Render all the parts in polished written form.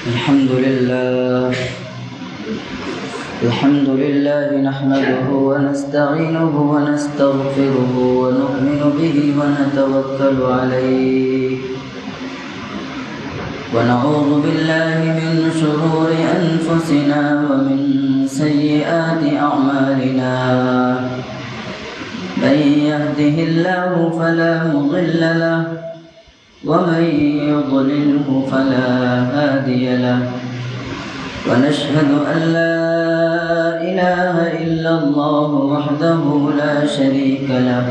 الحمد لله نحمده ونستعينه ونستغفره ونؤمن به ونتوكل عليه ونعوذ بالله من شرور أنفسنا ومن سيئات أعمالنا من يهده الله فلا مضل له ومن يضلله فلا هادي له ونشهد أن لا إله إلا الله وحده لا شريك له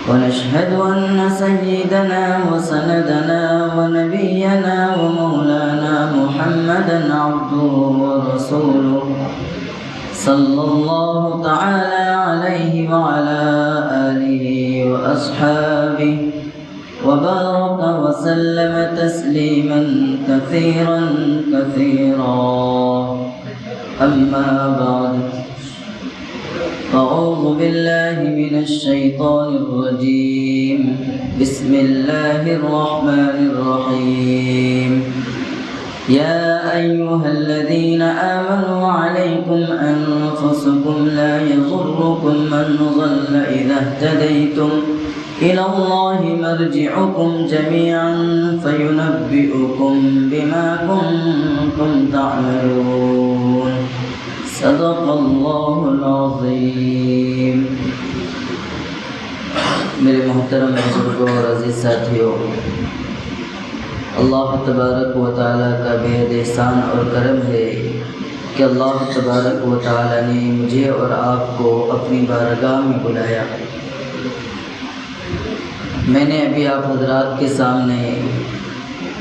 ونشهد أن سيدنا وسندنا ونبينا ومولانا محمدا عبده ورسوله صلى الله تعالى عليه وعلى آله وأصحابه وبارك وسلم تسليما كثيرا أما بعد أعوذ بالله من الشيطان الرجيم بسم الله الرحمن الرحيم يا أيها الذين آمنوا عليكم أنفسكم لا يضركم من ضل إذا اهتديتم إلى الله مرجعكم جميعا فينبئكم بما كنتم تعملون صدق الله العظيم. میرے محترم بزرگوں اور عزیز ساتھیوں، اللہ تبارک و تعالیٰ کا بے حد احسان اور کرم ہے کہ اللہ تبارک و تعالیٰ نے مجھے اور آپ کو اپنی بارگاہ میں بلایا. میں نے ابھی آپ حضرات کے سامنے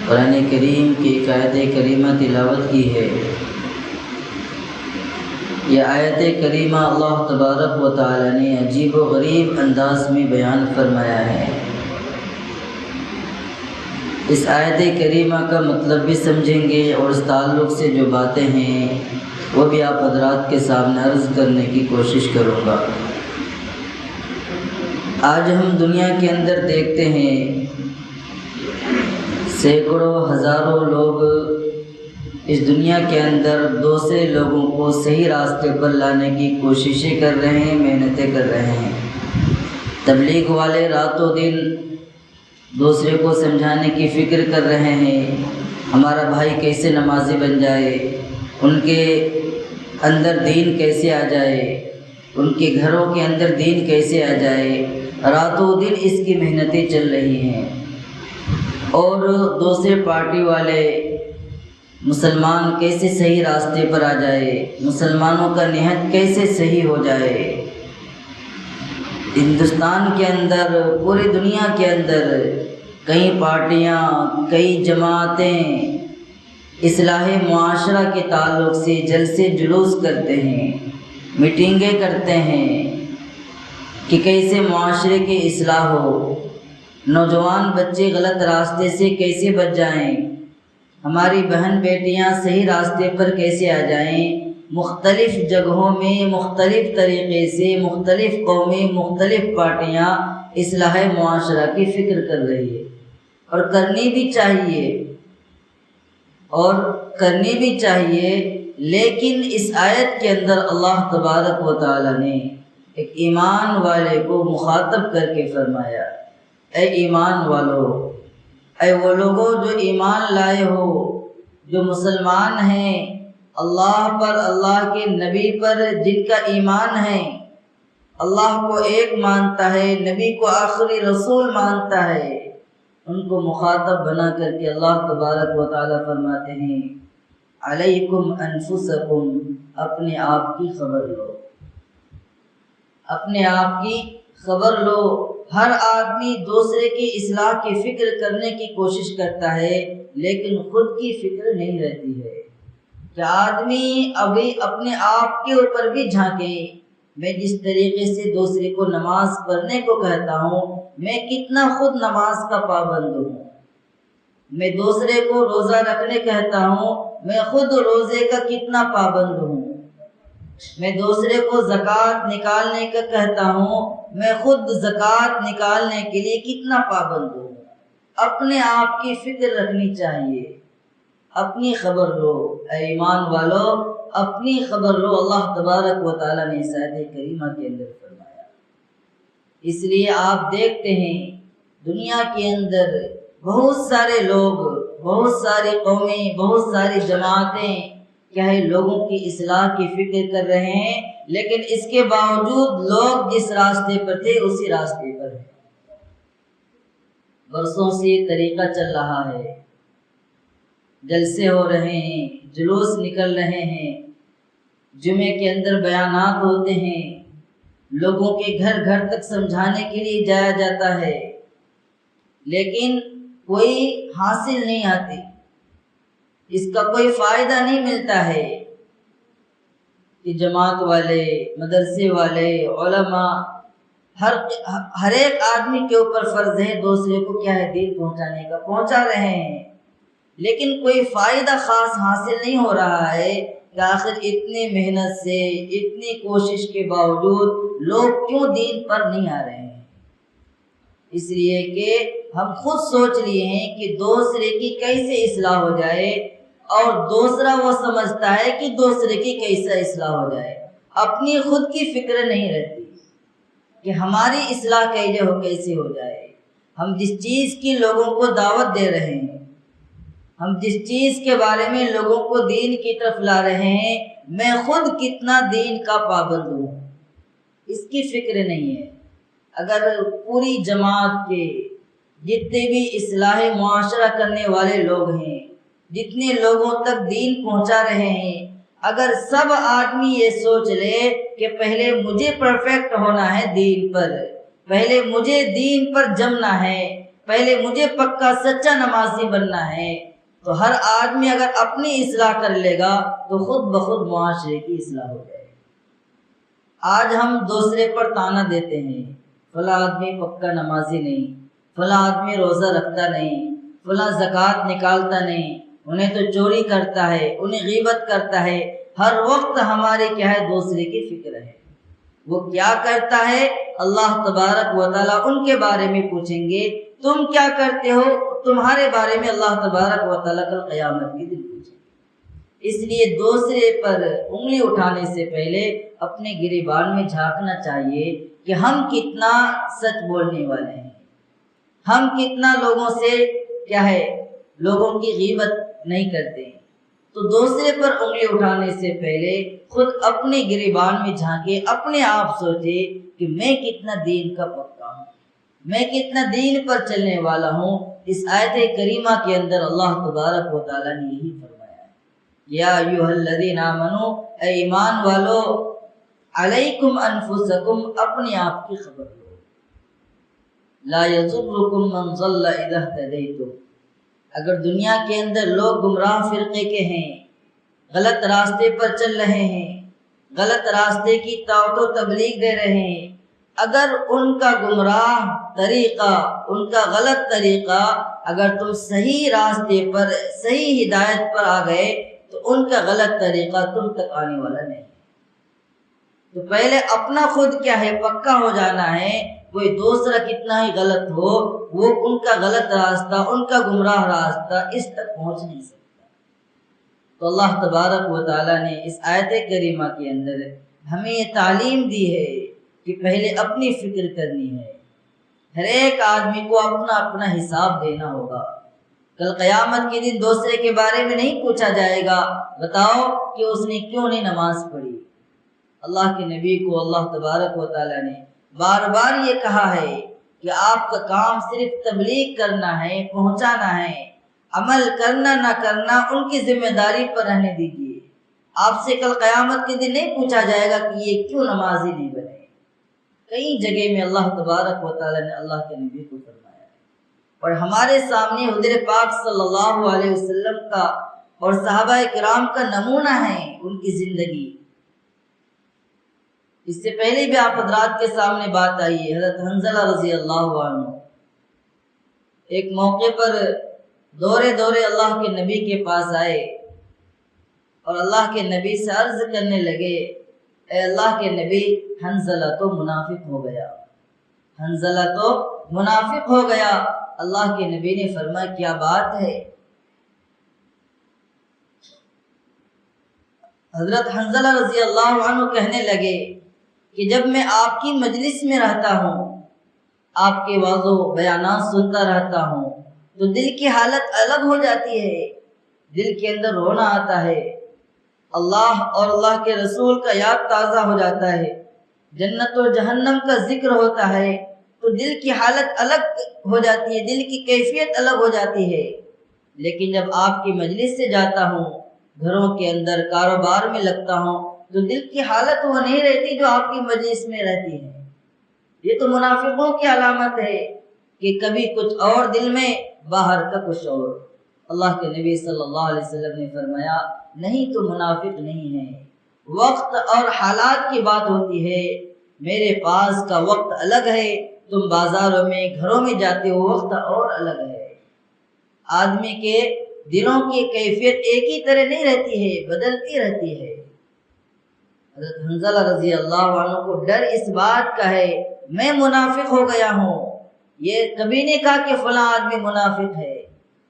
قرآن کریم کی ایک آیت کریمہ تلاوت کی ہے. یہ آیت کریمہ اللہ تبارک و تعالی نے عجیب و غریب انداز میں بیان فرمایا ہے. اس آیت کریمہ کا مطلب بھی سمجھیں گے اور اس تعلق سے جو باتیں ہیں وہ بھی آپ حضرات کے سامنے عرض کرنے کی کوشش کروں گا. آج ہم دنیا کے اندر دیکھتے ہیں سینکڑوں ہزاروں لوگ اس دنیا کے اندر دوسرے لوگوں کو صحیح راستے پر لانے کی کوششیں کر رہے ہیں، محنتیں کر رہے ہیں. تبلیغ والے راتوں دن دوسرے کو سمجھانے کی فکر کر رہے ہیں، ہمارا بھائی کیسے نمازی بن جائے، ان کے اندر دین کیسے آ جائے، ان کے گھروں کے اندر دین کیسے آ جائے. راتوں دن اس کی محنتیں چل رہی ہیں. اور دوسرے پارٹی والے مسلمان کیسے صحیح راستے پر آ جائے، مسلمانوں کا نہج کیسے صحیح ہو جائے. ہندوستان کے اندر، پوری دنیا کے اندر کئی پارٹیاں، کئی جماعتیں اصلاح معاشرہ کے تعلق سے جلسے جلوس کرتے ہیں، میٹنگیں کرتے ہیں کہ کیسے معاشرے کی اصلاح ہو، نوجوان بچے غلط راستے سے کیسے بچ جائیں، ہماری بہن بیٹیاں صحیح راستے پر کیسے آ جائیں. مختلف جگہوں میں مختلف طریقے سے مختلف قومیں، مختلف پارٹیاں اصلاح معاشرہ کی فکر کر رہی ہے اور کرنی بھی چاہیے. لیکن اس آیت کے اندر اللہ تبارک و تعالی نے ایک ایمان والے کو مخاطب کر کے فرمایا، اے ایمان والو، اے وہ لوگوں جو ایمان لائے ہو، جو مسلمان ہیں، اللہ پر، اللہ کے نبی پر جن کا ایمان ہے، اللہ کو ایک مانتا ہے، نبی کو آخری رسول مانتا ہے، ان کو مخاطب بنا کر کے اللہ تبارک و تعالی فرماتے ہیں علیکم انفسکم، اپنے آپ کی خبر لو، اپنے آپ کی خبر لو. ہر آدمی دوسرے کی اصلاح کی فکر کرنے کی کوشش کرتا ہے لیکن خود کی فکر نہیں رہتی ہے. کہ آدمی ابھی اپنے آپ کے اوپر بھی جھانکے، میں جس طریقے سے دوسرے کو نماز پڑھنے کو کہتا ہوں، میں کتنا خود نماز کا پابند ہوں. میں دوسرے کو روزہ رکھنے کہتا ہوں، میں خود روزے کا کتنا پابند ہوں. میں دوسرے کو زکوٰۃ نکالنے کا کہتا ہوں، میں خود زکوٰۃ نکالنے کے لیے کتنا پابند ہوں. اپنے آپ کی فکر رکھنی چاہیے، اپنی خبر لو، اے ایمان والو اپنی خبر لو، اللہ تبارک و تعالیٰ نے اس آیت کریمہ کے اندر فرمایا۔ اس لیے آپ دیکھتے ہیں دنیا کے اندر بہت سارے لوگ، بہت ساری قومیں، بہت ساری جماعتیں کیا ہے لوگوں کی اصلاح کی فکر کر رہے ہیں، لیکن اس کے باوجود لوگ جس راستے پر تھے اسی راستے پر ہیں۔ برسوں سے یہ طریقہ چل رہا ہے، جلسے ہو رہے ہیں، جلوس نکل رہے ہیں، جمعے کے اندر بیانات ہوتے ہیں، لوگوں کے گھر گھر تک سمجھانے کے لیے جایا جاتا ہے، لیکن کوئی حاصل نہیں آتی، اس کا کوئی فائدہ نہیں ملتا ہے کہ جماعت والے، مدرسے والے، علماء، ہر ایک آدمی کے اوپر فرض ہے دوسرے کو کیا ہے دین پہنچانے کا، پہنچا رہے ہیں، لیکن کوئی فائدہ خاص حاصل نہیں ہو رہا ہے کہ آخر اتنی محنت سے، اتنی کوشش کے باوجود لوگ کیوں دین پر نہیں آ رہے ہیں؟ اس لیے کہ ہم خود سوچ لیے ہیں کہ دوسرے کی کیسے اصلاح ہو جائے، اور دوسرا وہ سمجھتا ہے کہ دوسرے کی کیسے اصلاح ہو جائے، اپنی خود کی فکر نہیں رہتی کہ ہماری اصلاح کیسے ہو جائے۔ ہم جس چیز کی لوگوں کو دعوت دے رہے ہیں، ہم جس چیز کے بارے میں لوگوں کو دین کی طرف لا رہے ہیں، میں خود کتنا دین کا پابند ہوں، اس کی فکر نہیں ہے۔ اگر پوری جماعت کے جتنے بھی اصلاح معاشرہ کرنے والے لوگ ہیں، جتنے لوگوں تک دین پہنچا رہے ہیں، اگر سب آدمی یہ سوچ لے کہ پہلے مجھے پرفیکٹ ہونا ہے دین پر، پہلے مجھے دین پر جمنا ہے، پہلے مجھے پکا سچا نمازی بننا ہے، تو ہر آدمی اگر اپنی اصلاح کر لے گا تو خود بخود معاشرے کی اصلاح ہو جائے گی۔ آج ہم دوسرے پر تانا دیتے ہیں، فلاں آدمی پکا نمازی نہیں، فلاں آدمی روزہ رکھتا نہیں، فلاں زکوٰۃ نکالتا نہیں، انہیں تو چوری کرتا ہے، انہیں غیبت کرتا ہے۔ ہر وقت ہمارے کیا ہے دوسرے کی فکر ہے، وہ کیا کرتا ہے اللہ تبارک و تعالیٰ ان کے بارے میں پوچھیں گے، تم کیا کرتے ہو، تمہارے بارے میں اللہ تبارک و تعالیٰ کل قیامت کے دن پوچھیں گے۔ اس لیے دوسرے پر انگلی اٹھانے سے پہلے اپنے گریبان میں جھانکنا چاہیے کہ ہم کتنا سچ بولنے والے ہیں، ہم کتنا لوگوں سے کیا ہے لوگوں کی غیبت نہیں کرتے ہیں۔ تو دوسرے پر انگلی اٹھانے سے پہلے خود اپنے گریبان میں جھانکے، اپنے آپ سوچے کہ میں کتنا دین کا پکا ہوں، میں کتنا دین پر چلنے والا ہوں۔ اس آیت کریمہ کے اندر اللہ تبارک و تعالیٰ نے یہی فرمایا ہے، یا ایھا الذین آمنو، اے ایمان والو، علیکم انفسکم، اپنے آپ کی خبر لو، لا یضرکم من ضل اذا اہتدیتم، اگر دنیا کے اندر لوگ گمراہ فرقے کے ہیں، غلط راستے پر چل رہے ہیں، غلط راستے کی دعوت و تبلیغ دے رہے ہیں، اگر ان کا گمراہ طریقہ، ان کا غلط طریقہ، اگر تم صحیح راستے پر، صحیح ہدایت پر آ گئے تو ان کا غلط طریقہ تم تک آنے والا نہیں۔ تو پہلے اپنا خود کیا ہے پکا ہو جانا ہے، کوئی دوسرا کتنا ہی غلط ہو، وہ ان کا غلط راستہ، ان کا گمراہ راستہ اس تک پہنچ نہیں سکتا۔ تو اللہ تبارک و تعالیٰ نے اس آیت کریمہ کے اندر ہمیں یہ تعلیم دی ہے کہ پہلے اپنی فکر کرنی ہے، ہر ایک آدمی کو اپنا اپنا حساب دینا ہوگا۔ کل قیامت کے دن دوسرے کے بارے میں نہیں پوچھا جائے گا، بتاؤ کہ اس نے کیوں نہیں نماز پڑھی۔ اللہ کے نبی کو اللہ تبارک و تعالیٰ نے بار بار یہ کہا ہے کہ آپ کا کام صرف تبلیغ کرنا ہے، پہنچانا ہے، عمل کرنا نہ کرنا ان کی ذمہ داری پر رہنے دیجیے۔ آپ سے کل قیامت کے دن نہیں پوچھا جائے گا کہ یہ کیوں نمازی نہیں بنے۔ کئی جگہ میں اللہ تبارک و تعالیٰ نے اللہ کے نبی کو فرمایا ہے، اور ہمارے سامنے حضور پاک صلی اللہ علیہ وسلم کا اور صحابہ کرام کا نمونہ ہے ان کی زندگی۔ اس سے پہلے بھی آپ حضرات کے سامنے بات آئی ہے، حضرت حنظلہ رضی اللہ عنہ ایک موقع پر دورے اللہ کے نبی کے پاس آئے اور اللہ کے نبی سے عرض کرنے لگے، اے اللہ کے نبی، حنظلہ تو منافق ہو گیا، حنظلہ تو منافق ہو گیا۔ اللہ کے نبی نے فرمایا کیا بات ہے؟ حضرت حنظلہ رضی اللہ عنہ کہنے لگے کہ جب میں آپ کی مجلس میں رہتا ہوں، آپ کے واعظ و بیانات سنتا رہتا ہوں تو دل کی حالت الگ ہو جاتی ہے، دل کے اندر رونا آتا ہے، اللہ اور اللہ کے رسول کا یاد تازہ ہو جاتا ہے، جنت و جہنم کا ذکر ہوتا ہے تو دل کی حالت الگ ہو جاتی ہے، دل کی کیفیت الگ ہو جاتی ہے۔ لیکن جب آپ کی مجلس سے جاتا ہوں، گھروں کے اندر کاروبار میں لگتا ہوں تو دل کی حالت وہ نہیں رہتی جو آپ کی مجلس میں رہتی ہے۔ یہ تو منافقوں کی علامت ہے کہ کبھی کچھ اور دل میں، باہر کا کچھ اور۔ اللہ کے نبی صلی اللہ علیہ وسلم نے فرمایا نہیں تو منافق نہیں ہے، وقت اور حالات کی بات ہوتی ہے۔ میرے پاس کا وقت الگ ہے، تم بازاروں میں گھروں میں جاتے ہو وقت اور الگ ہے۔ آدمی کے دلوں کی کیفیت ایک ہی طرح نہیں رہتی ہے، بدلتی رہتی ہے۔ حضرت حنظلہ رضی اللہ عنہ کو ڈر اس بات کا ہے میں منافق ہو گیا ہوں۔ یہ کبھی نہیں کہا کہ فلاں آدمی منافق ہے،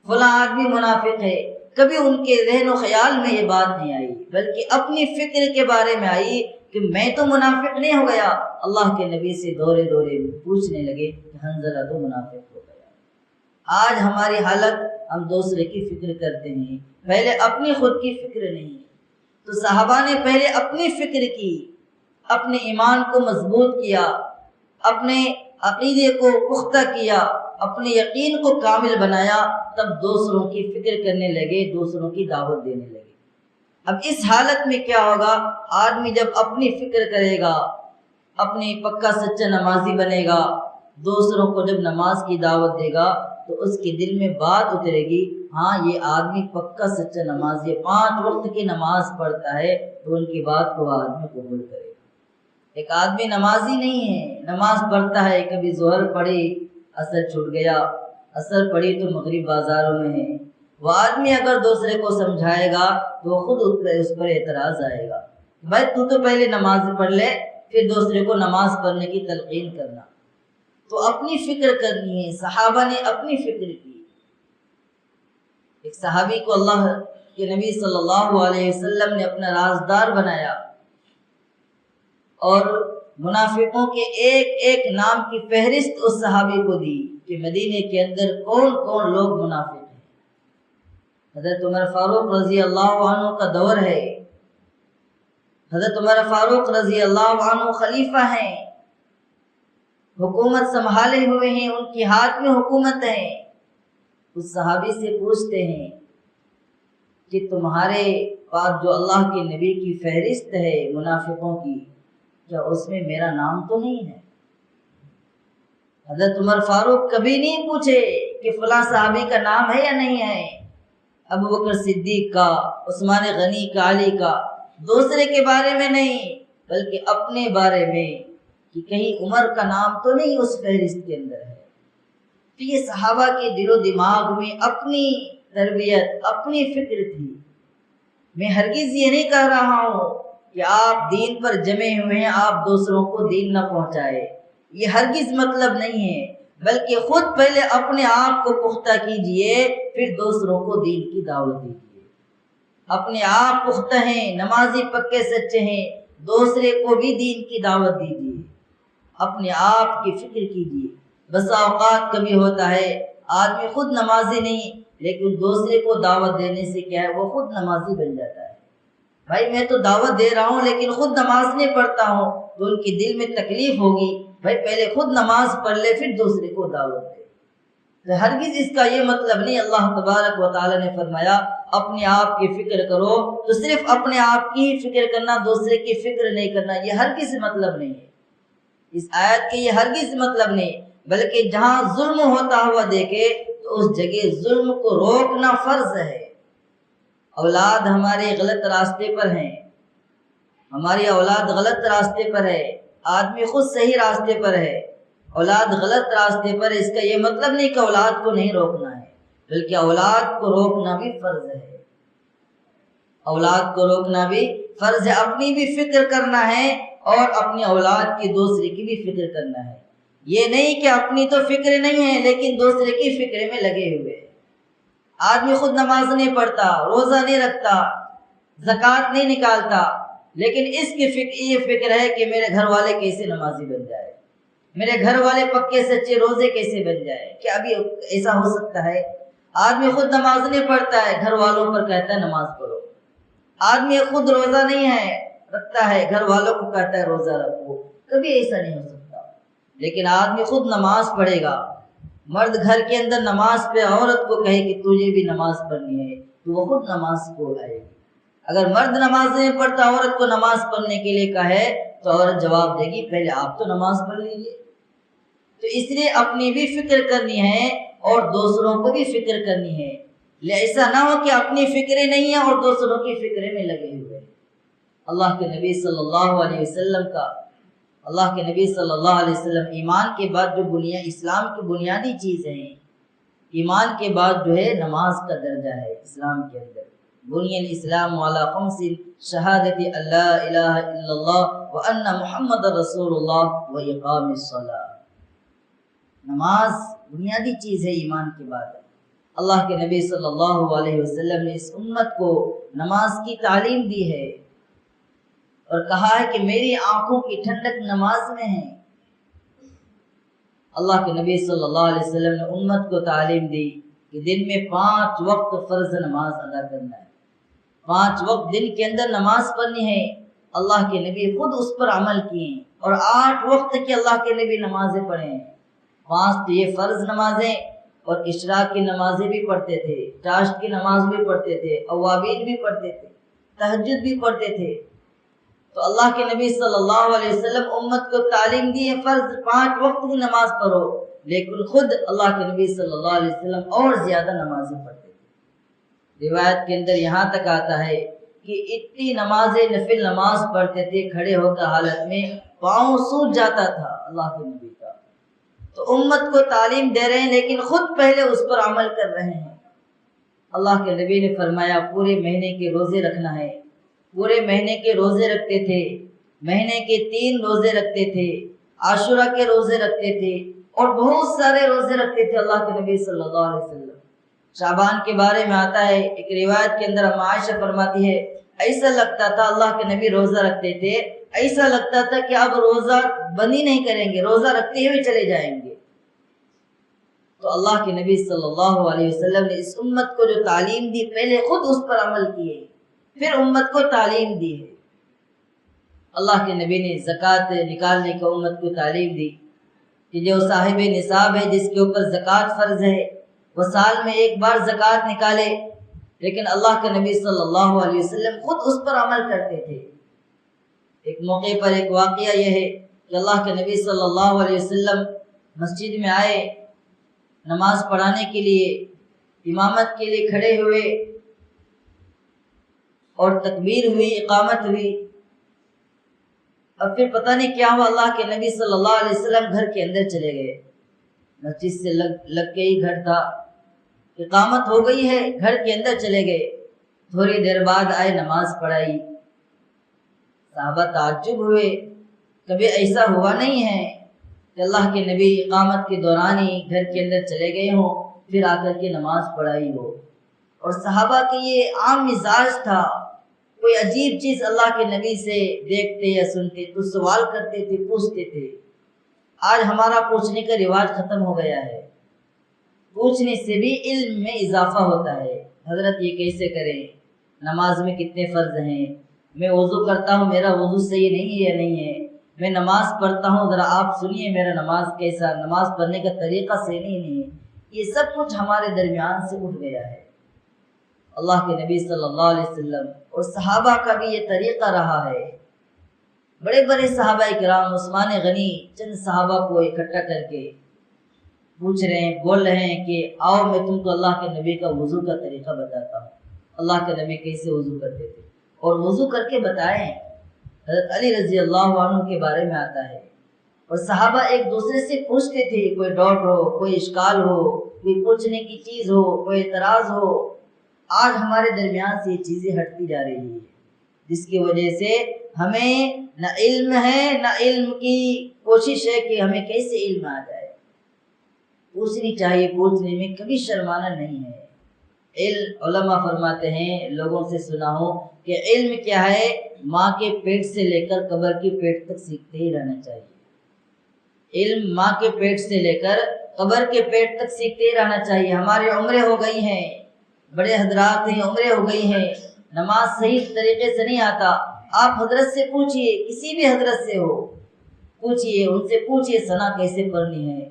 فلاں آدمی منافق ہے، کبھی ان کے ذہن و خیال میں یہ بات نہیں آئی، بلکہ اپنی فکر کے بارے میں آئی کہ میں تو منافق نہیں ہو گیا۔ اللہ کے نبی سے دورے دورے پوچھنے لگے کہ حنظلہ تو منافق ہو گیا۔ آج ہماری حالت، ہم دوسرے کی فکر کرتے ہیں، پہلے اپنی خود کی فکر نہیں۔ تو صحابہ نے پہلے اپنی فکر کی، اپنے ایمان کو مضبوط کیا، اپنے عقیدے کو پختہ کیا، اپنے یقین کو کامل بنایا، تب دوسروں کی فکر کرنے لگے، دوسروں کی دعوت دینے لگے۔ اب اس حالت میں کیا ہوگا؟ آدمی جب اپنی فکر کرے گا، اپنی پکا سچا نمازی بنے گا، دوسروں کو جب نماز کی دعوت دے گا تو اس کے دل میں بات اترے گی، ہاں یہ آدمی پکا سچا نمازی ہے، 5 وقت کی نماز پڑھتا ہے، تو ان کی بات کو آدمی قبول کرے گا۔ ایک آدمی نمازی نہیں ہے، نماز پڑھتا ہے، کبھی ظہر پڑھی عصر چھوٹ گیا، عصر پڑھی تو مغرب بازاروں میں ہے، وہ آدمی اگر دوسرے کو سمجھائے گا تو خود اس پر اعتراض آئے گا، بھائی تو پہلے نماز پڑھ لے پھر دوسرے کو نماز پڑھنے کی تلقین کرنا۔ تو اپنی فکر کرنی ہے۔ صحابہ نے اپنی فکر کی۔ ایک صحابی کو اللہ کے نبی صلی اللہ علیہ وسلم نے اپنا رازدار بنایا اور منافقوں کے ایک ایک نام کی فہرست اس صحابی کو دی کہ مدینے کے اندر کون کون لوگ منافق ہیں۔ حضرت عمر فاروق رضی اللہ عنہ کا دور ہے، حضرت عمر فاروق رضی اللہ عنہ خلیفہ ہیں، حکومت سنبھالے ہوئے ہیں، ان کے ہاتھ میں حکومت ہے۔ اس صحابی سے پوچھتے ہیں کہ تمہارے پاس جو اللہ کے نبی کی فہرست ہے منافقوں کی، کیا اس میں میرا نام تو نہیں ہے؟ حضرت عمر فاروق کبھی نہیں پوچھے کہ فلاں صحابی کا نام ہے یا نہیں ہے، ابو بکر صدیق کا، عثمان غنی کا، علی کا، دوسرے کے بارے میں نہیں بلکہ اپنے بارے میں کہ کہیں عمر کا نام تو نہیں اس فہرست کے اندر ہے۔ تو یہ صحابہ کے دل و دماغ میں اپنی تربیت، اپنی فکر تھی۔ میں ہرگز یہ نہیں کہہ رہا ہوں کہ آپ دین پر جمے ہوئے ہیں، آپ دوسروں کو دین نہ پہنچائے، یہ ہرگز مطلب نہیں ہے، بلکہ خود پہلے اپنے آپ کو پختہ کیجئے پھر دوسروں کو دین کی دعوت دیجئے۔ اپنے آپ پختہ ہیں، نمازی پکے سچے ہیں، دوسرے کو بھی دین کی دعوت دیجئے، اپنے آپ کی فکر کیجئے۔ بسا اوقات کبھی ہوتا ہے آدمی خود نمازی نہیں لیکن دوسرے کو دعوت دینے سے کیا ہے وہ خود نمازی بن جاتا ہے۔ بھائی میں تو دعوت دے رہا ہوں لیکن خود نماز نہیں پڑھتا ہوں، تو ان کے دل میں تکلیف ہوگی، بھائی پہلے خود نماز پڑھ لے پھر دوسرے کو دعوت دے۔ تو ہرگز اس کا یہ مطلب نہیں، اللہ تبارک و تعالی نے فرمایا اپنے آپ کی فکر کرو، تو صرف اپنے آپ کی فکر کرنا، دوسرے کی فکر نہیں کرنا، یہ ہرگز مطلب نہیں ہے۔ اس آیت کے یہ ہرگز مطلب نہیں، بلکہ جہاں ظلم ہوتا ہوا دیکھے تو اس جگہ ظلم کو روکنا فرض ہے۔ اولاد ہمارے غلط راستے پر ہیں، ہماری اولاد غلط راستے پر ہے، آدمی خود صحیح راستے پر ہے، اولاد غلط راستے پر ہے، اس کا یہ مطلب نہیں کہ اولاد کو نہیں روکنا ہے، بلکہ اولاد کو روکنا بھی فرض ہے۔ اولاد کو روکنا بھی فرض ہے، اپنی بھی فکر کرنا ہے اور اپنی اولاد کی دوسرے کی بھی فکر کرنا ہے۔ یہ نہیں کہ اپنی تو فکر نہیں ہے لیکن دوسرے کی فکر میں لگے ہوئے۔ آدمی خود نماز نہیں پڑھتا، روزہ نہیں رکھتا، زکوٰۃ نہیں نکالتا، لیکن اس کی یہ فکر ہے کہ میرے گھر والے کیسے نمازی بن جائے، میرے گھر والے پکے سچے روزے کیسے بن جائے۔ کیا ابھی ایسا ہو سکتا ہے؟ آدمی خود نماز نہیں پڑھتا ہے، گھر والوں پر کہتا ہے نماز پڑھو۔ آدمی خود روزہ نہیں ہے رکھتا ہے، گھر والوں کو کہتا ہے روزہ رکھو۔ کبھی ایسا نہیں ہو سکتا۔ لیکن آدمی خود نماز پڑھے گا۔ مرد گھر کے اندر نماز پہ عورت کو کہے کہ تجھے بھی نماز پڑھنی ہے تو وہ خود نماز کو آئے گی۔ اگر مرد نماز نہیں پڑھتا عورت کو نماز پڑھنے کے لیے کہے تو عورت جواب دے گی پہلے آپ تو نماز پڑھ لیجیے۔ تو اس لیے اپنی بھی فکر کرنی ہے اور دوسروں کو بھی فکر کرنی ہے۔ ایسا نہ ہو کہ اپنی فکریں نہیں ہیں اور دوسروں کی فکریں میں لگے ہوئے۔ اللہ کے نبی صلی اللہ علیہ وسلم ایمان کے بعد جو اسلام کی بنیادی چیزیں ہیں، ایمان کے بعد جو ہے نماز کا درجہ ہے اسلام کے اندر۔ بنی الاسلام علی خمس شہادت اللہ الہ الا اللہ وان محمد رسول اللہ و اقام الصلاۃ۔ نماز بنیادی چیز ہے ایمان کے بعد۔ اللہ کے نبی صلی اللہ علیہ وسلم نے اس امت کو نماز کی تعلیم دی ہے اور کہا ہے کہ میری آنکھوں کی ٹھنڈک نماز میں ہے۔ اللہ کے نبی صلی اللہ علیہ وسلم نے امت کو تعلیم دی کہ دن میں 5 وقت فرض نماز ادا کرنا ہے، 5 وقت دن کے اندر نماز پڑھنی ہے۔ اللہ کے نبی خود اس پر عمل کیے اور 8 وقت کی اللہ کے نبی نمازیں پڑھے ہیں۔ 5 تو یہ فرض نمازیں اور اشراق کی نمازیں بھی پڑھتے تھے، چاشت کی نماز بھی پڑھتے تھے، اوابین بھی پڑھتے تھے، تہجد بھی پڑھتے تھے۔ تو اللہ کے نبی صلی اللہ علیہ وسلم امت کو تعلیم دی ہے فرض 5 وقت کی نماز پڑھو، لیکن خود اللہ کے نبی صلی اللہ علیہ وسلم اور زیادہ نمازیں پڑھتے تھے۔ روایت کے اندر یہاں تک آتا ہے کہ اتنی نمازیں نفل نماز پڑھتے تھے، کھڑے ہو کر حالت میں پاؤں سوج جاتا تھا اللہ کے نبی کا۔ تو امت کو تعلیم دے رہے ہیں لیکن خود پہلے اس پر عمل کر رہے ہیں۔ اللہ کے نبی نے فرمایا پورے مہینے کے روزے رکھنا ہے، پورے مہینے کے روزے رکھتے تھے، مہینے کے 3 روزے رکھتے تھے، عاشورہ کے روزے رکھتے تھے اور بہت سارے روزے رکھتے تھے اللہ کے نبی صلی اللہ علیہ وسلم۔ شعبان کے بارے میں آتا ہے ایک روایت کے اندر ہم عائشہ فرماتی ہے ایسا لگتا تھا اللہ کے نبی روزہ رکھتے تھے، ایسا لگتا تھا کہ اب روزہ بند ہی نہیں کریں گے، روزہ رکھتے ہوئے چلے جائیں گے۔ تو اللہ کے نبی صلی اللہ علیہ وسلم نے اس امت کو جو تعلیم دی پہلے خود اس پر عمل کیے، پھر امت کو تعلیم دی ہے۔ اللہ کے نبی نے زکوٰۃ نکالنے کو امت کو تعلیم دی کہ جو صاحب نصاب ہے جس کے اوپر زکوٰۃ فرض ہے وہ سال میں ایک بار زکوٰۃ نکالے، لیکن اللہ کے نبی صلی اللہ علیہ وسلم خود اس پر عمل کرتے تھے۔ ایک موقع پر ایک واقعہ یہ ہے کہ اللہ کے نبی صلی اللہ علیہ وسلم مسجد میں آئے، نماز پڑھانے کے لیے امامت کے لیے کھڑے ہوئے اور تکبیر ہوئی، اقامت ہوئی۔ اب پھر پتہ نہیں کیا ہوا، اللہ کے نبی صلی اللہ علیہ وسلم گھر کے اندر چلے گئے، مسجد سے لگ کے ہی گھر تھا، اقامت ہو گئی ہے، گھر کے اندر چلے گئے۔ تھوڑی دیر بعد آئے، نماز پڑھائی، صحابہ تعجب ہوئے، کبھی ایسا ہوا نہیں ہے کہ اللہ کے نبی اقامت کے دوران ہی گھر کے اندر چلے گئے ہوں پھر آ کر کے نماز پڑھائی ہو۔ اور صحابہ کے یہ عام مزاج تھا، کوئی عجیب چیز اللہ کے نبی سے دیکھتے یا سنتے تو سوال کرتے تھے، پوچھتے تھے۔ آج ہمارا پوچھنے کا رواج ختم ہو گیا ہے، پوچھنے سے بھی علم میں اضافہ ہوتا ہے۔ حضرت یہ کیسے کریں، نماز میں کتنے فرض ہیں، میں وضو کرتا ہوں میرا وضو صحیح نہیں ہے یا نہیں ہے، میں نماز پڑھتا ہوں ذرا آپ سنیے میرا نماز کیسا، نماز پڑھنے کا طریقہ صحیح نہیں ہے، یہ سب کچھ ہمارے درمیان سے اٹھ گیا ہے۔ اللہ کے نبی صلی اللہ علیہ وسلم اور صحابہ کا بھی یہ طریقہ رہا ہے۔ بڑے بڑے صحابہ کرام، عثمان غنی چند صحابہ کو اکٹھا کر کے پوچھ رہے ہیں، بول رہے ہیں کہ آؤ میں تم کو اللہ کے نبی کا وضو کا طریقہ بتاتا ہوں، اللہ کے نبی کیسے وضو کرتے تھے اور وضو کر کے بتائیں۔ حضرت علی رضی اللہ عنہ کے بارے میں آتا ہے، اور صحابہ ایک دوسرے سے پوچھتے تھے، کوئی ڈاؤٹ ہو، کوئی اشکال ہو، کوئی پوچھنے کی چیز ہو، کوئی اعتراض ہو۔ آج ہمارے درمیان سے یہ چیزیں ہٹتی جا رہی ہیں، جس کی وجہ سے ہمیں نہ علم ہے نہ علم کی کوشش ہے کہ ہمیں کیسے علم آ جائے۔ پوچھنی چاہیے، پوچھنے میں کبھی شرمانا نہیں ہے۔ علماء فرماتے ہیں، لوگوں سے سنا ہو کہ علم کیا ہے، ماں کے پیٹ سے لے کر قبر کی پیٹ تک سیکھتے ہی رہنا چاہیے۔ علم ماں کے پیٹ سے لے کر قبر کے پیٹ تک سیکھتے ہی رہنا چاہیے۔ ہماری عمریں ہو گئی ہیں، بڑے حضرات ہیں، عمریں ہو گئی ہیں، نماز صحیح طریقے سے نہیں آتا۔ آپ حضرت سے پوچھئے، کسی بھی حضرت سے ہو پوچھئے، ان سے پوچھئے ثنا کیسے پڑھنی ہے،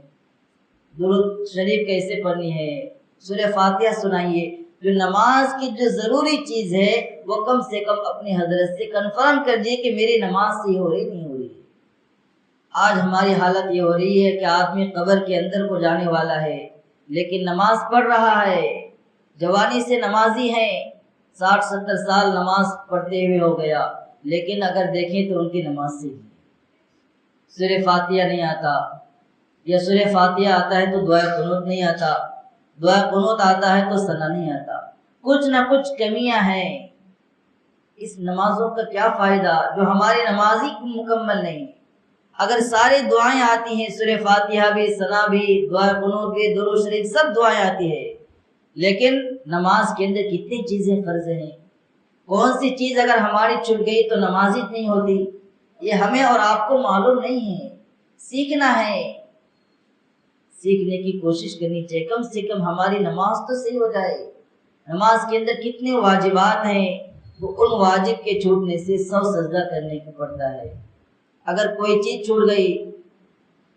درود شریف کیسے پڑھنی ہے، سورہ فاتحہ سنائیے۔ جو نماز کی جو ضروری چیز ہے وہ کم سے کم اپنی حضرت سے کنفرم کر دیے کہ میری نماز صحیح ہو رہی نہیں ہو رہی۔ آج ہماری حالت یہ ہو رہی ہے کہ آدمی قبر کے اندر کو جانے والا ہے لیکن نماز پڑھ رہا ہے، جوانی سے نمازی ہیں، 60-70 سال نماز پڑھتے ہوئے ہو گیا، لیکن اگر دیکھیں تو ان کی نماز صحیح ہے، سورہ فاتحہ نہیں آتا، یا سورہ فاتحہ آتا ہے تو دعائے قنوت نہیں آتا، دعائے قنوت آتا ہے تو ثنا نہیں آتا، کچھ نہ کچھ کمیاں ہیں۔ اس نمازوں کا کیا فائدہ جو ہماری نماز ہی مکمل نہیں۔ اگر ساری دعائیں آتی ہیں، سورہ فاتحہ بھی، ثنا بھی، دعائے قنوت بھی، درود شریف، سب دعائیں آتی ہیں، لیکن نماز کے اندر کتنی چیزیں فرض ہیں، کون سی چیز اگر ہماری چھوٹ گئی تو نماز ہی نہیں ہوتی، یہ ہمیں اور آپ کو معلوم نہیں ہے۔ سیکھنا ہے، سیکھنے کی کوشش کرنی چاہیے، کم سے کم ہماری نماز تو صحیح ہو جائے۔ نماز کے اندر کتنے واجبات ہیں، وہ ان واجب کے چھوٹنے سے 100 سجدہ کرنے کو پڑتا ہے۔ اگر کوئی چیز چھوٹ گئی،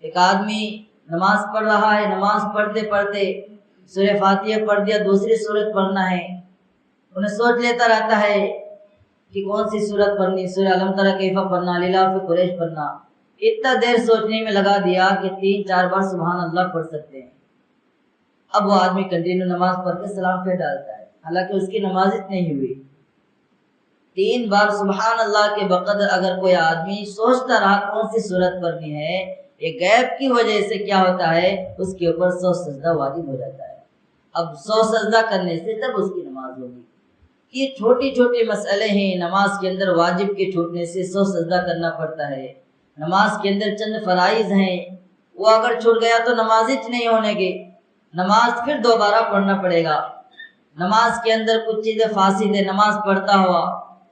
ایک آدمی نماز پڑھ رہا ہے، نماز پڑھتے پڑھتے سورہ فاتحہ پڑھ دیا، دوسری سورت پڑھنا ہے، انہیں سوچ لیتا رہتا ہے کہ کون سی سورت پڑھنی، سورہ الم تری کیف پڑھنا، لیلاف قریش پڑھنا، اتنا دیر سوچنے میں لگا دیا کہ 3-4 بار سبحان اللہ پڑھ سکتے ہیں۔ اب وہ آدمی کنٹینیو نماز پڑھ کے سلام پھیر ڈالتا ہے، حالانکہ اس کی نماز نہیں ہوئی۔ 3 بار سبحان اللہ کے بقدر اگر کوئی آدمی سوچتا رہا کون سی سورت پڑھنی ہے، یہ غیب کی وجہ سے کیا ہوتا ہے، اس کے اوپر 100 سجدہ واجب ہو جاتا ہے۔ اب 100 سجدہ کرنے سے تب اس کی نماز ہوگی۔ یہ چھوٹی چھوٹی مسئلے ہیں، نماز کے اندر واجب کے چھوٹنے سے 100 سجدہ کرنا پڑتا ہے۔ نماز کے اندر چند فرائض ہیں، وہ اگر چھوٹ گیا تو نماز ہی نہیں ہونے گی، نماز پھر دوبارہ پڑھنا پڑے گا۔ نماز کے اندر کچھ چیزیں فاسد ہے، نماز پڑھتا ہوا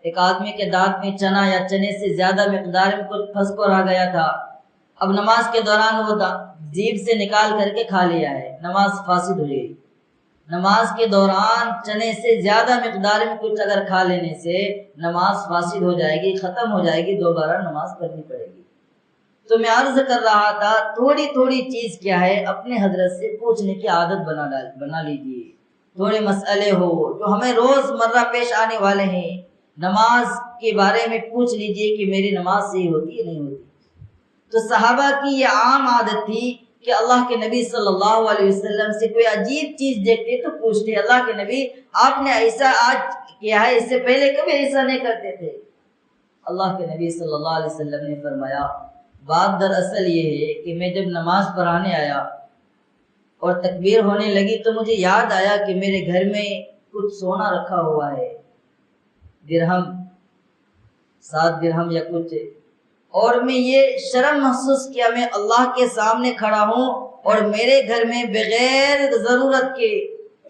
ایک آدمی کے دانت میں چنا یا چنے سے زیادہ مقدار میں کچھ پھنس کو رہ گیا تھا، اب نماز کے دوران وہ جیب سے نکال کر کے کھا لیا ہے، نماز فاسد ہو گئی۔ نماز کے دوران چنے سے زیادہ مقدار میں کچھ اگر کھا لینے سے نماز فاسد ہو جائے گی، ختم ہو جائے گی، دوبارہ نماز پڑھنی پڑے گی۔ تو میں عرض کر رہا تھا تھوڑی تھوڑی چیز کیا ہے، اپنے حضرت سے پوچھنے کی عادت بنا لیجیے۔ تھوڑے مسئلے ہو جو ہمیں روز مرہ پیش آنے والے ہیں، نماز کے بارے میں پوچھ لیجیے کہ میری نماز صحیح ہوتی ہے نہیں ہوتی۔ تو صحابہ کی یہ عام عادت تھی کہ اللہ کے نبی صلی اللہ علیہ وسلم سے کوئی عجیب چیز دیکھتے تو پوچھتے، اللہ کے نبی آپ نے ایسا آج کیا ہے، اس سے پہلے کبھی ایسا نہیں کرتے تھے۔ اللہ کے نبی صلی اللہ علیہ وسلم نے فرمایا بات دراصل یہ ہے کہ میں جب نماز پڑھانے آیا اور تکبیر ہونے لگی تو مجھے یاد آیا کہ میرے گھر میں کچھ سونا رکھا ہوا ہے، درہم 7 درہم یا کچھ، اور میں یہ شرم محسوس کیا میں اللہ کے سامنے کھڑا ہوں اور میرے گھر میں بغیر ضرورت کے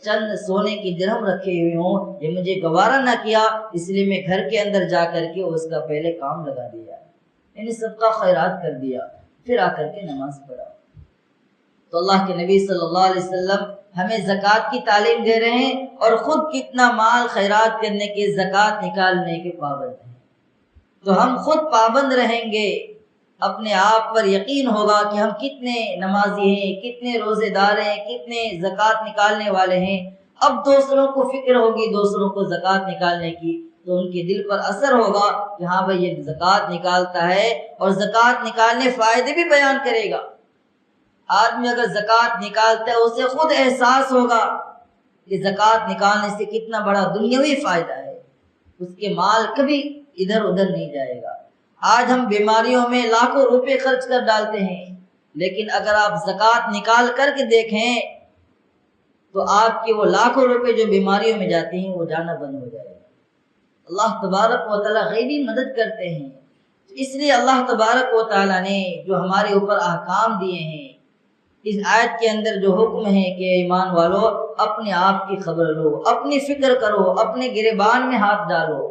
چند سونے کی درہم رکھے ہوئے ہوں، یہ مجھے گوارا نہ کیا، اس لیے میں گھر کے اندر جا کر کے اس کا پہلے کام لگا دیا، یعنی صدقہ خیرات کر دیا، پھر آ کر کے نماز پڑھا۔ تو اللہ کے نبی صلی اللہ علیہ وسلم ہمیں زکوٰۃ کی تعلیم دے رہے ہیں اور خود کتنا مال خیرات کرنے کے، زکوٰۃ نکالنے کے پابند ہیں۔ تو ہم خود پابند رہیں گے، اپنے آپ پر یقین ہوگا کہ ہم کتنے نمازی ہیں، کتنے روزے دار ہیں، کتنے زکوٰۃ نکالنے والے ہیں۔ اب دوسروں کو فکر ہوگی دوسروں کو زکوٰۃ نکالنے کی، تو ان کے دل پر اثر ہوگا کہ ہاں بھائی یہ زکوٰۃ نکالتا ہے، اور زکوٰۃ نکالنے فائدے بھی بیان کرے گا۔ آدمی اگر زکوٰۃ نکالتا ہے اسے خود احساس ہوگا کہ زکوٰۃ نکالنے سے کتنا بڑا دنیاوی فائدہ ہے، اس کے مال کبھی ادھر ادھر نہیں جائے گا۔ آج ہم بیماریوں میں لاکھوں روپے خرچ کر ڈالتے ہیں، لیکن اگر آپ زکوٰۃ نکال کر کے دیکھیں تو آپ کے وہ لاکھوں روپے جو بیماریوں میں جاتے ہیں وہ جانا بند ہو جائے گا۔ اللہ تبارک و تعالیٰ غیبی مدد کرتے ہیں، اس لیے اللہ تبارک و تعالیٰ نے جو ہمارے اوپر احکام دیے ہیں، اس آیت کے اندر جو حکم ہے کہ ایمان والو اپنے آپ کی خبر لو، اپنی فکر کرو، اپنے گریبان میں ہاتھ ڈالو،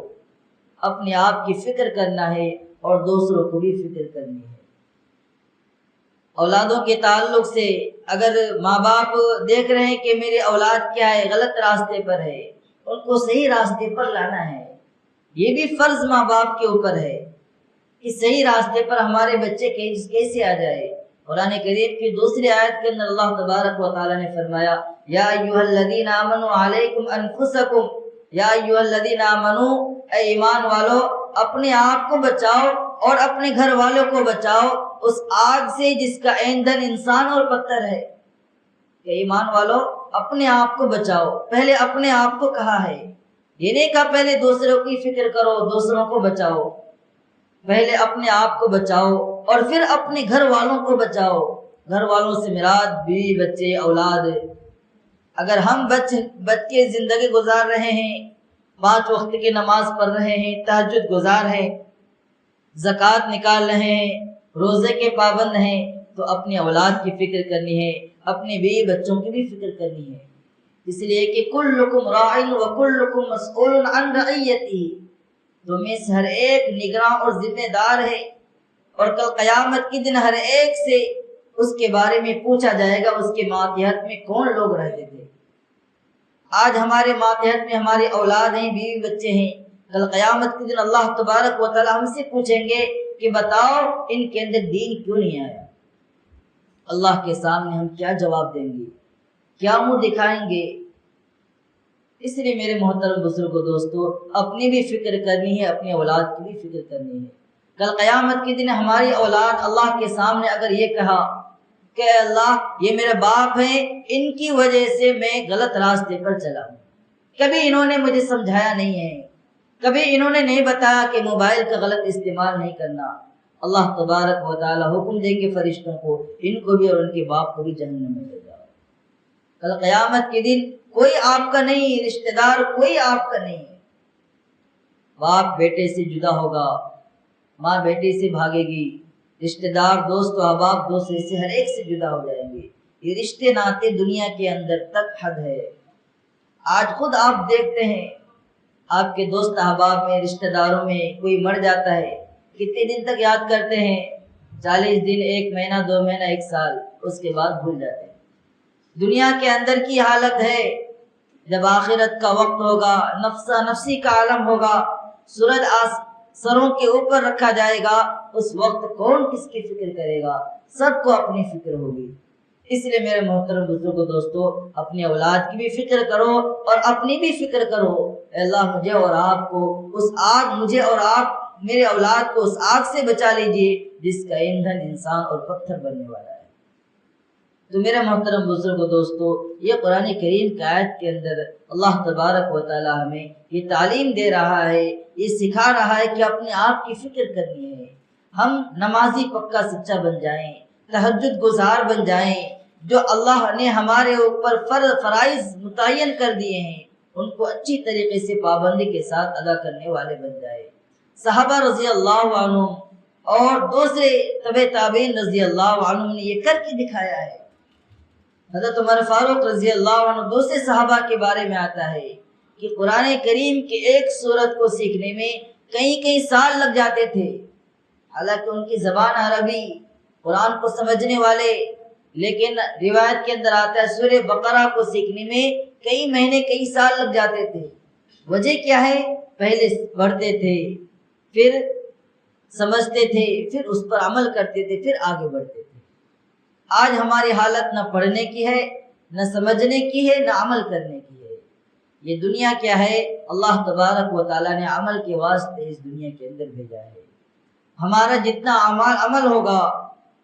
اپنے آپ کی فکر کرنا ہے اور دوسروں کو بھی فکر کرنی ہے۔ اولادوں کے تعلق سے اگر ماں باپ دیکھ رہے ہیں کہ میرے اولاد کیا ہے، غلط راستے پر ہے، ان کو صحیح راستے پر لانا ہے۔ یہ بھی فرض ماں باپ کے اوپر ہے کہ صحیح راستے پر ہمارے بچے کیسے آ جائے۔ قرآن کریم کی دوسری آیت کے اندر اللہ تبارک و تعالی نے فرمایا یا ایھا الذین آمنوا علیکم انفسکم، یا ایھا الذین آمنوا، اے ایمان والو اپنے آپ کو بچاؤ اور اپنے گھر والوں کو بچاؤ اس آگ سے جس کا ایندھن انسان اور پتھر ہے۔ کہ ایمان والو اپنے آپ کو بچاؤ، پہلے اپنے آپ کو کہا ہے، یہ نہیں کہا پہلے دوسروں کی فکر کرو، دوسروں کو بچاؤ۔ پہلے اپنے آپ کو بچاؤ اور پھر اپنے گھر والوں کو بچاؤ۔ گھر والوں سے مراد بیوی، بچے، اولاد۔ اگر ہم بچ کے زندگی گزار رہے ہیں، 5 وقت کی نماز پڑھ رہے ہیں، تہجد گزار ہیں، زکوٰۃ نکال رہے ہیں، روزے کے پابند ہیں، تو اپنی اولاد کی فکر کرنی ہے، اپنے بیوی بچوں کی بھی فکر کرنی ہے۔ اس لیے کہ کلکم راع وکلکم مسئول عن رعیتہ، تم میں سے ہر ایک نگراں اور ذمہ دار ہے، اور کل قیامت کے دن ہر ایک سے اس کے بارے میں پوچھا جائے گا اس کے ماتحت میں کون لوگ رہتے تھے۔ آج ہمارے ماتحت میں ہماری اولاد ہیں، بیوی بچے ہیں، کل قیامت کے دن اللہ تبارک و تعالی ہم سے پوچھیں گے کہ بتاؤ ان کے اندر دین کیوں نہیں آیا۔ اللہ کے سامنے ہم کیا جواب دیں گے، کیا منہ دکھائیں گے؟ اس لیے میرے محترم بزرگوں دوستو، اپنی بھی فکر کرنی ہے، اپنی اولاد کی بھی فکر کرنی ہے۔ کل قیامت کے دن ہماری اولاد اللہ کے سامنے اگر یہ کہا کہ اللہ یہ میرے باپ ہیں، ان کی وجہ سے میں غلط راستے پر چلا ہوں، کبھی انہوں نے مجھے سمجھایا نہیں ہے، کبھی انہوں نے نہیں بتایا کہ موبائل کا غلط استعمال نہیں کرنا، اللہ تبارک و تعالی حکم دیں گے فرشتوں کو، ان کو بھی اور ان کے باپ کو بھی جہنم میں لے جاؤ۔ کل قیامت کے دن کوئی آپ کا نہیں، رشتہ دار کوئی آپ کا نہیں ہے۔ باپ بیٹے سے جدا ہوگا، ماں بیٹے سے بھاگے گی، رشتہ دار دوست و احباب دوسرے سے ہر ایک سے جدا ہو جائیں گے۔ یہ رشتے ناطے دنیا کے اندر تک حد ہے۔ آج خود آپ دیکھتے ہیں آپ کے دوست احباب میں، رشتہ داروں میں کوئی مر جاتا ہے، کتنے دن تک یاد کرتے ہیں؟ 40 دن، 1 مہینہ، 2 مہینہ، 1 سال، اس کے بعد بھول جاتے ہیں۔ دنیا کے اندر کی حالت ہے، جب آخرت کا وقت ہوگا، نفسا نفسی کا عالم ہوگا، سورج سروں کے اوپر رکھا جائے گا، اس وقت کون کس کی فکر کرے گا؟ سب کو اپنی فکر ہوگی۔ اس لیے میرے محترم بزرگوں دوستو، اپنی اولاد کی بھی فکر کرو اور اپنی بھی فکر کرو۔ اے اللہ مجھے اور آپ کو اس آگ، مجھے اور آپ میرے اولاد کو اس آگ سے بچا لیجئے جس کا ایندھن انسان اور پتھر بننے والا ہے۔ تو میرے محترم بزرگوں دوستو، یہ قرآن کریم کی آیت کے اندر اللہ تبارک و تعالی ہمیں یہ تعلیم دے رہا ہے، یہ سکھا رہا ہے کہ اپنے آپ کی فکر کرنی ہے۔ ہم نمازی پکا سچا بن جائیں، تہجد گزار بن جائیں، جو اللہ نے ہمارے اوپر فرائض متعین کر دیے ہیں ان کو اچھی طریقے سے پابندی کے ساتھ ادا کرنے والے بن جائیں۔ صحابہ رضی اللہ عنہم اور دوسرے تابعین رضی اللہ عنہم نے یہ کر کے دکھایا ہے۔ حضرت عمر فاروق رضی اللہ عنہ، دوسرے صحابہ کے بارے میں آتا ہے کہ قرآن کریم کی ایک سورت کو سیکھنے میں کئی سال لگ جاتے تھے، حالانکہ ان کی زبان عربی، قرآن کو سمجھنے والے، لیکن روایت کے اندر آتا ہے سورہ بقرہ کو سیکھنے میں کئی مہینے، کئی سال لگ جاتے تھے۔ وجہ کیا ہے؟ پہلے پڑھتے تھے، پھر سمجھتے تھے، پھر اس پر عمل کرتے تھے، پھر آگے بڑھتے تھے۔ آج ہماری حالت نہ پڑھنے کی ہے، نہ سمجھنے کی ہے، نہ عمل کرنے کی ہے۔ یہ دنیا کیا ہے؟ اللہ تبارک و تعالیٰ نے عمل کے واسطے اس دنیا کے اندر بھیجا ہے۔ ہمارا جتنا عمل ہوگا،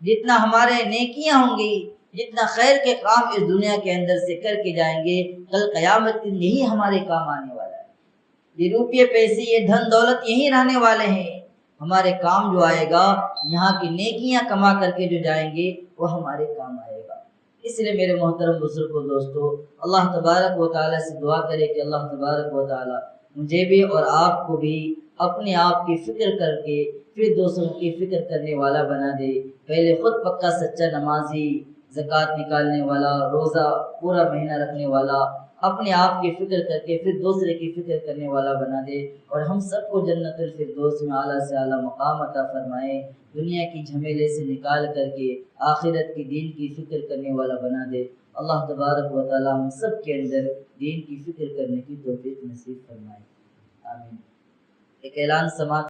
جتنا ہمارے نیکیاں ہوں گی، جتنا خیر کے کام اس دنیا کے اندر سے کر کے جائیں گے، کل قیامت کے دن یہی ہمارے کام آنے والا ہے۔ یہ روپیے پیسے، یہ دھن دولت یہی رہنے والے ہیں۔ ہمارے کام جو آئے گا، یہاں کی نیکیاں کما کر کے جو جائیں گے وہ ہمارے کام آئے گا۔ اس لیے میرے محترم بزرگوں دوستو، اللہ تبارک و تعالیٰ سے دعا کرے کہ اللہ تبارک و تعالیٰ مجھے بھی اور آپ کو بھی اپنے آپ کی فکر کر کے پھر دوسروں کی فکر کرنے والا بنا دے۔ پہلے خود پکا سچا نمازی، زکوٰۃ نکالنے والا، روزہ پورا مہینہ رکھنے والا، اپنے آپ کی فکر کر کے پھر دوسرے کی فکر کرنے والا بنا دے، اور ہم سب کو جنت الفردوس میں اعلیٰ سے اعلیٰ مقام عطا فرمائے، دنیا کی جھمیلے سے نکال کر کے آخرت کی دین کی فکر کرنے والا بنا دے۔ اللہ تبارک و تعالی ہم سب کے اندر دین کی فکر کرنے کی توفیق نصیب فرمائے، آمین۔ ایک اعلان سماعت